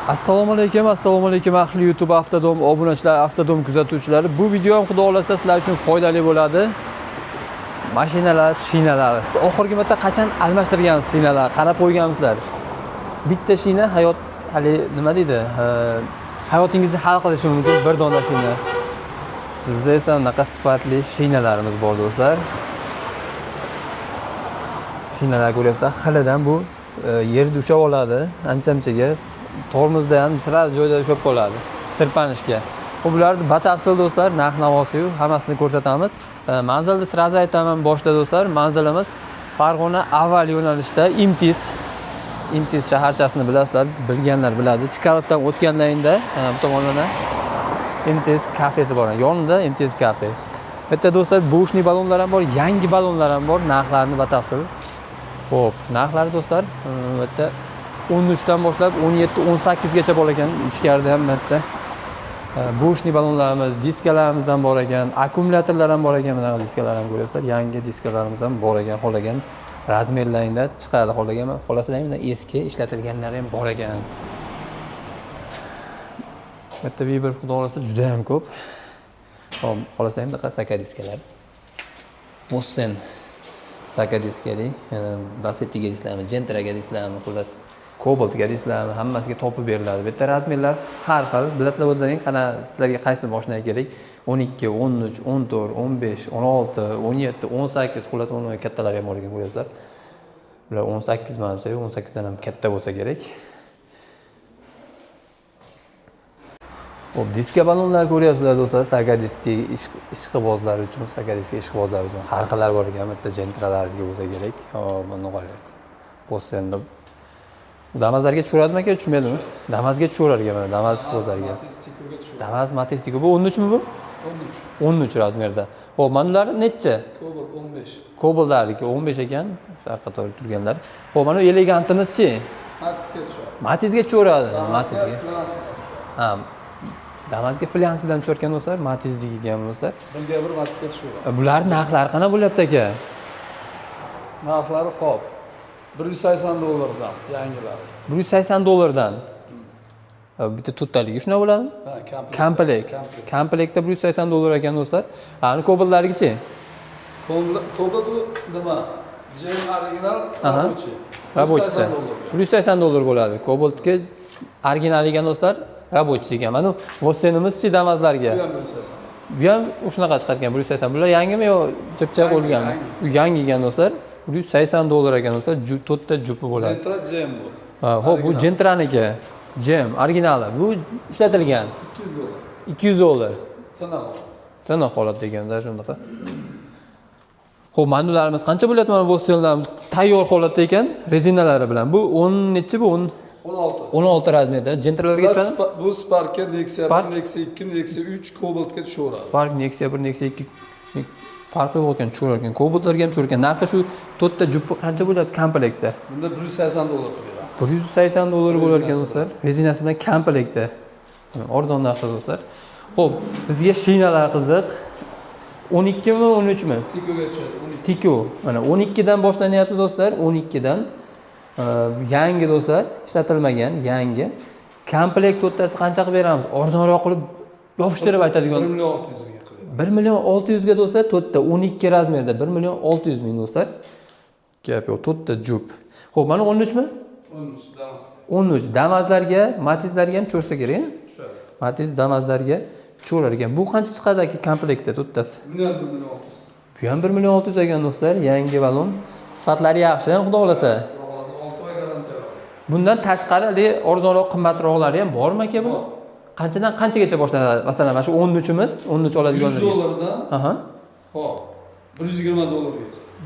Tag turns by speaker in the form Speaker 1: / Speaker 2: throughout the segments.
Speaker 1: Assalomu alaykum ahli YouTube Avtodom obunachilar, Avtodom kuzatuvchilari. Bu video ham xudo xolasa sizlar uchun foydali bo'ladi. Mashinalar, shinalar. Siz oxirgi marta qachon almashtirgansiz shinalar? Qarab qo'ygansizlar. Bitta shina hayot hali nima deydi? Hayotingizni hal qilishi mumkin bir dona shina. Bizda esa unaqa sifatli shinalarimiz bor do'stlar. Shinalar ko'ryapsiz, xilidan bu yerda ushlab oladi, ancha-munchaga. Tormozda ham sirasi joyda ushlab qoladi, sirpanishga. Bularni batafsil do'stlar, narx-navosi hammasini ko'rsatamiz. Manzilni sirasi aytaman boshda do'stlar. Manzilimiz Farg'ona Aval yo'nalishida Imtiz shaharchasini bilasizlar, bilganlar biladi. Chikarovdan o'tganlaringda bu tomonda Imtiz kafesi bor. Yonida Imtiz kafe. Bu yerda do'stlar bo'shni balonlar ham bor, yangi balonlar ham bor. Narxlarini batafsil. Xo'p, narxlari do'stlar, bu yerda 13 dan boshlab 17-18 gacha bor ekan. Ichkarida ham bitta bo'shni balonlarimiz, diskalarimiz ham bor ekan, akkumulyatorlar ham bor ekan. Mana diskalar ham ko'ryapsizlar. Yangi diskalarimiz ham bor ekan, xohlagan razmerlaringda chiqadi, xohlasalaringda eski ishlatilganlari ham bor ekan. Bitta Viber xudo xolasa juda ham ko'p. Hop, xohlasalaringda saka diskalar. Vossen saka diskali, Dasettiga deysizlarmi, Gentraga deysizlarmi, xullas Cobaltga deysizlarmi, hammasiga topib beriladi. Bu yerda razmerlar har xil. Bilasizlar o'zlaring sizlarga qaysi mashina kerak? 12, 13, 14, 15, 16, 17, 18 xullas uni kattalari ham bor ekan ko'ryapsizlar. Bular 18 mana desa, 18 dan ham katta bo'lsa kerak. Xo'p, diska balonlar ko'ryapsizlar do'stlar, saka diski ishqibozlar uchun, saka diski ishqibozlar uchun har xillar bor ekan. Bitta Gentralarga bo'lsa kerak. Hop, mana qo'ying. Postenda Damazlarga tushiradimi aka, tushmaydimi? Damazga tushirar ekan, mana Damaz ishqibozlarga. Damaz Matistiko bu 13 mi bu? 13 razmerda. Xo'p, mana ular necha?
Speaker 2: Cobalt 15.
Speaker 1: Cobaltlarniki 15 ekan, sharqqa to'g'ri turganlar. Xo'p, mana elegantimiz-chi?
Speaker 2: Matizga tushadi.
Speaker 1: Matizga tushiradimi? Matizga. Ha, Damazga flyans bilan tushirgan do'stlar, Matizga kelgan do'stlar.
Speaker 2: Birga bir Matizga tushadi.
Speaker 1: Bular narxlari qana bo'lyapti aka?
Speaker 2: Narxlari xo'p. $180 yangilari.
Speaker 1: $180. Bitta to'rttaliga shuna bo'ladimi?
Speaker 2: Ha,
Speaker 1: komplekt. Komplektda $180 ekan do'stlar. Ani Cobaltlarga-chi?
Speaker 2: Cobalt nima? Gem original
Speaker 1: Rabochisi. $180 bo'ladi. Cobaltga original ekan do'stlar. Rabochisi ekan. Mana Vossenimiz-chi Damazlarga. Bu ham shunaqa chiqargan 180. Bular yangimi yo chipcha qo'yilganmi? Bu yangi ekan do'stlar. $180 ekan do'stlar. To'rtta jupi bo'ladi.
Speaker 2: Gentra Gem bu.
Speaker 1: Ha, xo'p, bu Gentraniki. Gem originali. Bu ishlatilgan. $200. Tana holatda ekanda shunaqa. Xo'p, manularimiz qancha bo'lyapti? Mana Vossenlarimiz tayyor holatda ekan, rezinalari bilan. Bu 10 nechi bu? 16 razmerda. Gentralarga tushadi.
Speaker 2: Bu Spark'ga Nexia 1, Nexia 2, Nexia 3 Cobalt'ga tushaveradi.
Speaker 1: Spark, Nexia 1, Nexia 2 farqi yo'q ekan, tusharar ekan. Cobaltlarga ham tusharar ekan. Narxi shu to'rtta jupi qancha bo'ladi komplektda?
Speaker 2: Bunda $180 beradi.
Speaker 1: $180 bo'lar ekan do'stlar. Rezinasi bilan komplektda. Arzon narxda do'stlar. Xo'p, bizga shinalar qiziq. 12 mi, 13 mi?
Speaker 2: Tikoga tushadi.
Speaker 1: Tiko. Mana 12 dan boshlanyapti do'stlar. 12 dan yangi do'stlar, ishlatilmagan, yangi. Komplekt to'rttasi qancha qilib beramiz? Arzonroq qilib yopishtirib aytadigan.
Speaker 2: 1.600 ming.
Speaker 1: 1.600 ga do'stlar, to'rtta 12 razmerda 1.600 ming do'stlar. Gap yo'q, to'rtta jup. Xo'p, mana 13 mi?
Speaker 2: 13 Damaz.
Speaker 1: 13 Damazlarga, Matizlarga ham tushsa kerak. Matiz Damazlarga tusharar ekan. Bu qancha chiqadi aka komplektda to'rttasi? Bu ham 1.600 ekan do'stlar, yangi balon. Sifatlari yaxshi, xudo xolasa. Bundan tashqari arzonroq, qimmatroqlari ham bormi aka bu? Qanchadan qanchagacha boshlanadi? Masalan, mana shu 13imiz, 13 oladiganlar.
Speaker 2: $100
Speaker 1: Aha.
Speaker 2: Xo'p, $120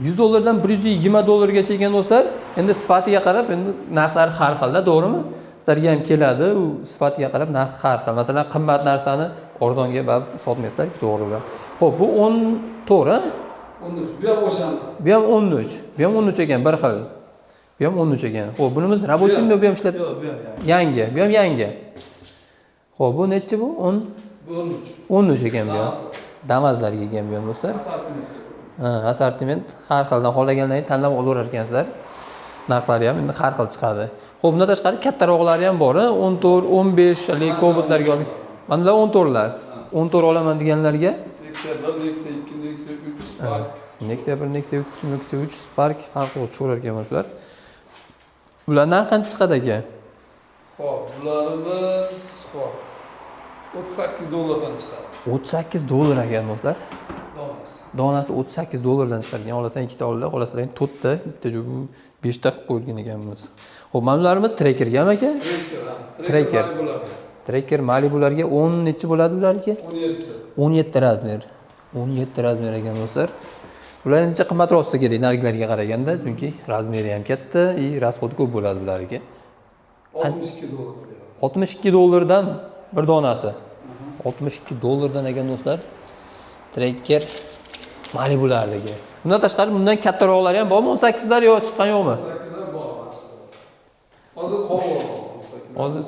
Speaker 1: $100 dan $120 gacha ekan do'stlar. Endi sifatiga qarab, endi narxlari har xilda, to'g'rimi? Sizlarga ham keladi, u sifatiga qarab narxi har xil. Masalan, qimmat narsani arzonga barib sotmaysizlar, to'g'ri bilan. Xo'p, bu 14, ha?
Speaker 2: 13. Bu ham o'shanda.
Speaker 1: Bu ham 13. Bu ham 13 ekan, bir xil. Bu ham 13 ekan. Xo'p, bunimiz rabochimi, bu ham ishlat.
Speaker 2: Yo'q, bu ham
Speaker 1: yangi. Bu ham yangi. Xo'p, bu nechi bu? 10.
Speaker 2: Bu 13.
Speaker 1: 13 ekan bu ham. Damazlarga ekan bu ham do'stlar. Assortiment har xildan xohlaganlaringizni tanlab olaverar ekansizlar. Narxlari ham endi har xil chiqadi. Xo'p, bundan tashqari kattaroqlari ham bor, 14, 15 lik Cobotlarga oling. Mana bular 14 lar. 14 olaman deganlarga
Speaker 2: Nexia 1, Nexia 2, Nexia 3 Spark.
Speaker 1: Nexia 1, Nexia 2, Nexia 3 Spark farqli cho'lar ekan shular. Bulardan qancha chiqadi aka?
Speaker 2: Xo'p, bularimiz xo'p. 38 dollardan chiqadi.
Speaker 1: 38 dollar ekan do'stlar.
Speaker 2: Donasi.
Speaker 1: Donasi 38 dollardan chiqargan. Olasan ikkita oldilar, olasizlar 4 ta, bitta 5 ta qilib qo'yilgan ekan bunisi. Xo'p, mana bularimiz Trekkergami aka? Trekker. Trekker Malibularga 10 nechi bo'ladi bularga?
Speaker 2: 17.
Speaker 1: 17 razmer. 17 razmer ekan do'stlar. Bular ancha qimmatroq bo'lsa kerak nargilarga qaraganda, chunki razmeri ham katta, rasxodi ko'p bo'ladi bularga.
Speaker 2: 62 dollar.
Speaker 1: 62 dollardan bir donasi. 62 dollardan ekan do'stlar. Trekker Malibulardagi. Bundan tashqari bundan kattaroqlari ham bormi? 18 lar yo'q, chiqqan yo'qmi?
Speaker 2: 18lar bor aslida. Hozir qolgan.
Speaker 1: Hozir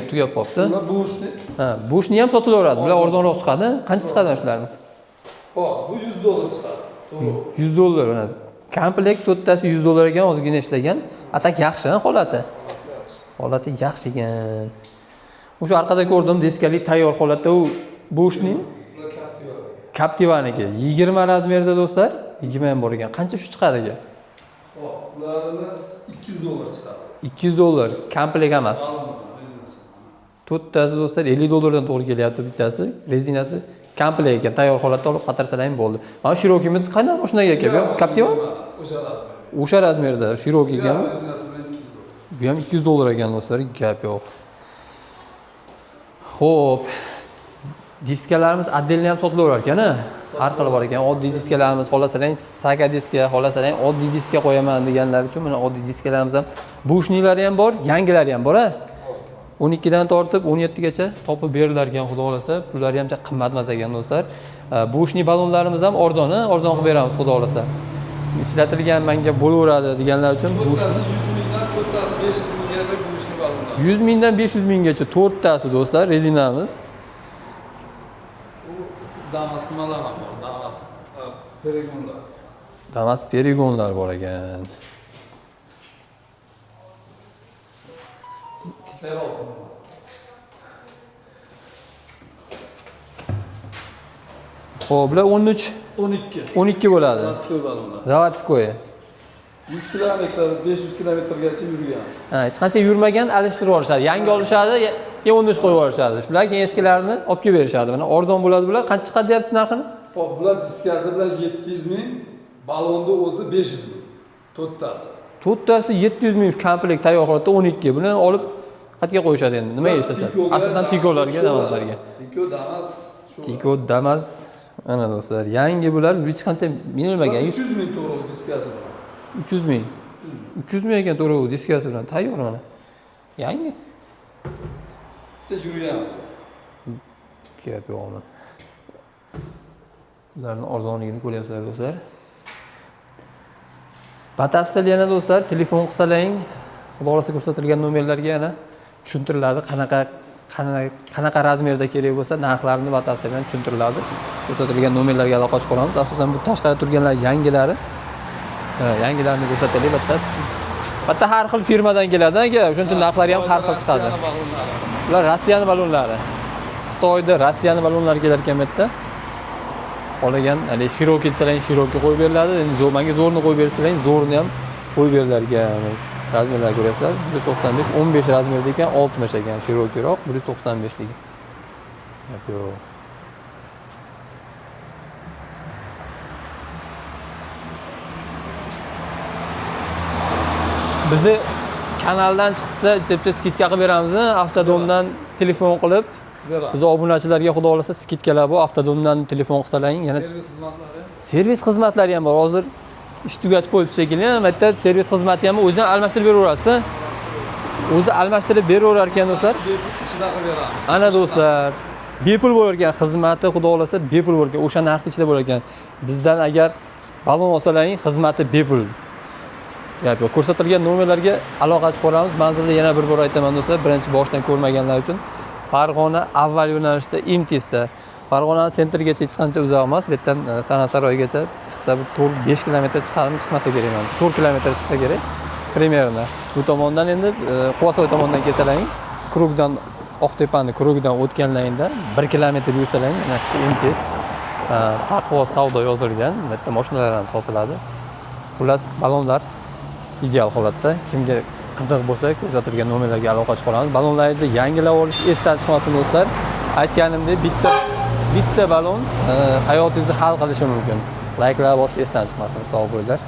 Speaker 1: tugab qolibdi.
Speaker 2: Bular bo'shni.
Speaker 1: Ha, bo'shni ham sotilaveradi. Bular arzonroq chiqadi. Qancha chiqadi shularimiz?
Speaker 2: Xo'p, bu 100 dollar chiqadi. To'g'ri.
Speaker 1: 100 dollar bo'ladi. Komplekt to'rttasi 100 dollar ekan, ozgina ishlagan. Atak yaxshi, holati. Holati yaxshi ekan. O'sha orqada ko'rdim, diskali tayyor holatda u bo'shning
Speaker 2: Bular Captiva.
Speaker 1: Captiva'niki 20 razmerda do'stlar. 20 ham bor ekan. Qancha shu chiqadi aka?
Speaker 2: Xo'p, bularimiz 200 dollar chiqadi.
Speaker 1: 200 dollar komplekt emas.
Speaker 2: Biznesi.
Speaker 1: To'rttasi do'stlar 50 dollardan to'g'ri kelyapti bittasi. Rezinasi komplekt ekan, tayyor holatda olib qatarsalar ham bo'ldi. Mana Cherokee qanday mashinaga aka bu? Captiva?
Speaker 2: O'sha razmer.
Speaker 1: O'sha razmerda Cherokee ekan.
Speaker 2: Biznesi 200 dollar.
Speaker 1: Bu ham 200 dollar ekan do'stlar, gap yo'q. Xo'p. Diskalarimiz отдельно ham sotilaverar ekan-a. Har xil bor ekan. Oddiy diskalarimiz, xohlasalang saga diska, xohlasalang oddiy diska qo'yaman deganlar uchun mana oddiy diskalarimiz ham, bushnilari ham bor, yangilari ham bor-a. 12 dan tortib 17 gacha topib beriladigan ekan, xudo xolasa. Pullari ham qimmat emas ekan do'stlar. Bushni balonlarimiz ham arzon qilib beramiz, xudo xolasa. Ishlatilgan menga bo'laveradi deganlar uchun
Speaker 2: To'rttasi 100 mingdan, to'rttasi 500 minggacha bushni balonlar.
Speaker 1: 100 mingdan 500 minggacha to'rttasi do'stlar rezinamiz.
Speaker 2: Damas nimalar ham bor? Damas Perigonlar.
Speaker 1: Damas Perigonlar bor ekan.
Speaker 2: Serop.
Speaker 1: Xo'p, bular 13, 12 bo'ladi.
Speaker 2: Zavodskiy balonlar.
Speaker 1: Zavodskoy.
Speaker 2: 100 kilometr, 500 kilometrgacha yurgan.
Speaker 1: Ha, hech qancha yurmagan alishtirib olishadi. Yangi olishadi, 13 qo'yib olishadi. Shular keyin eskilarini olib kelib berishadi. Mana arzon bo'ladi bular. Qancha chiqadi deyapsiz narxini?
Speaker 2: Xo'p, bular diskasi bilan 700 ming, balonni o'zi 500 ming. To'rttasi.
Speaker 1: To'rttasi 700 ming komplekt tayyor holatda 12. Buni olib qayerga qo'yishadi endi? Nimaga ishlatadi? Asosan tikolarga, damaslarga.
Speaker 2: Tiko, damas.
Speaker 1: Tiko, damas. Ana do'stlar, yangi bular hech qancha minilmagan.
Speaker 2: 300 ming to'g'ri diskasi bilan.
Speaker 1: 300 ming. 300 ming ekan to'g'ri diskasi bilan tayyor mana. Yangi.
Speaker 2: Yurgan.
Speaker 1: Gap yo'qmi? Ularning arzonligini ko'ryapsizlar do'stlar. Batafsil yana do'stlar telefon qilsalaring, xudo xolasa ko'rsatilgan nomerlarga yana tushuntiriladi, qanaqa razmerda kerak bo'lsa narxlarini batafsil tushuntiriladi. Ko'rsatilgan nomerlarga aloqa qilamiz. Asosan bu tashqarida turganlar yangilari. Yangilarni ko'rsataylik bitta har xil firmadan keladi aka, o'shuning uchun narxlari ham har xil chiqadi. Bular Rossiyani balonlari. Xitoyda Rossiyani balonlari kelar ekan bu yerda. Qolagan, hali Cherokee desalaring Cherokee qo'yib beriladi. Endi menga zo'rni qo'yib bersalaring zo'rni ham qo'yib berilar ekan. Razmerlar ko'ryapsizlar. 195, 15 razmerda ekan, 60 ekan Cherokeeroq, 195 dagi. Yap yo'q. Bizni kanaldan chiqsa, bitta skidka qilib beramiz. Avtodomdan telefon qilib biz obunachilarga xudo xolasa skidkalar bor. Avtodomdan telefon qilsalaring, yana servis xizmatlari ham bor. Hozir ish tugatib qo'yibdi shekilli. Bu yerda servis xizmati ham o'zidan almashtirib beraverasiz. O'zi almashtirib beraverar ekan do'stlar. Ana do'stlar, bepul bo'lar ekan xizmati, xudo xolasa bepul bo'lar ekan. O'sha narx ichida bo'lar ekan. Bizdan agar balon olsalaring, xizmati bepul. Gap yo'q. Ko'rsatilgan nomerlarga aloqa qilib qo'yamiz. Manzilni yana bir bor aytaman do'stlar, birinchi boshdan ko'rmaganlar uchun Farg'ona avval yo'nalishda Imtesda. Farg'ona sentrgacha hech qancha uzoq emas. Bu yerdan Sana saroygacha chiqsa bir 4-5 kilometr chiqarmi, chiqmasa kerak menimcha. 4 kilometr chiqsa kerak. Примерно. Bu tomondan endi Quvasoy tomondan kelsalar, Krugdan Oqtepani Krugdan o'tganlaringda 1 kilometr yursalaring, mana shu MTS Taqvo savdo yozilgan, bu yerda mashinalar ham sotiladi. Xullas, balonlar ideal holatda. Kimga qiziq bo'lsa, ko'rsatilgan nomerlarga aloqa chiqa olamiz. Balonlaringizni yangilab olish esdan chiqmasin do'stlar. Aytganimdek, bitta balon hayotingizni hal qilishi mumkin. Like'lar bosish esdan chiqmasin. Sog' bo'linglar.